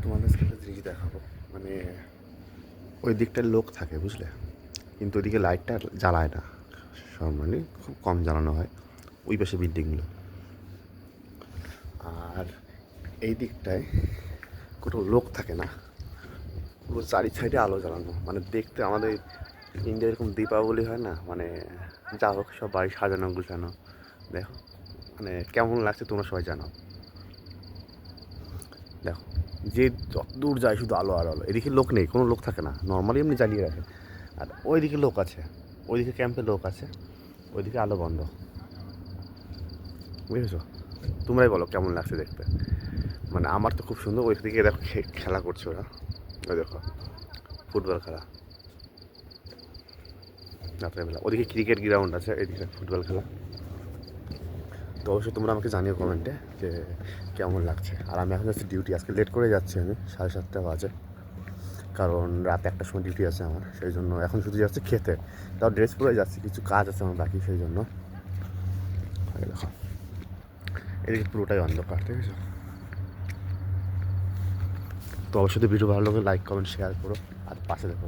তোমাদের একটা জিনিস দেখাবো, মানে ওই দিকটায় লোক থাকে বুঝলে, কিন্তু ওইদিকে লাইটটা জ্বালায় না, সব মানে খুব কম জ্বালানো হয় ওই পাশে বিল্ডিংগুলো। আর এই দিকটায় কোনো লোক থাকে না, পুরো চারি সাইডে আলো জ্বালানো, মানে দেখতে আমাদের ইন্ডিয়া এরকম দীপাবলি হয় না, মানে যা হোক সব বাড়ি সাজানো গুছানো। দেখো মানে কেমন লাগছে তোমরা সবাই জানো। দেখো যে যত দূর যায় শুধু আলো আর আলো, এদিকে লোক নেই, কোনো লোক থাকে না, নর্মালি এমনি জ্বালিয়ে রাখে। আর ওইদিকে লোক আছে, ওইদিকে ক্যাম্পে লোক আছে, ওইদিকে আলো বন্ধ। বুঝেছো? তোমরাই বলো কেমন লাগছে দেখতে। মানে আমার তো খুব সুন্দর। ওই দিকে দেখো খেলা করছে ওরা, ওই দেখো ফুটবল খেলা রাত্রেবেলা। ওদিকে ক্রিকেট গ্রাউন্ড আছে, এদিকে ফুটবল খেলা। তো অবশ্যই তোমরা আমাকে জানিও কমেন্টে যে কেমন লাগছে। আর আমি এখন যাচ্ছি ডিউটি, আজকে লেট করে যাচ্ছি, আমি 7:30 বাজে, কারণ রাত 1টার সময় ডিউটি আছে আমার। সেই জন্য এখন শুধু যাচ্ছি খেতে, তাও ড্রেস পরে যাচ্ছি, কিছু কাজ আছে আমার বাকি, সেই জন্য। দেখো এদিকে পুরোটাই অন্ধকার, ঠিক আছে? তো অবশ্যই ভিডিও ভালো লাগলে লাইক কমেন্ট শেয়ার করো, আর পাশে দেখো।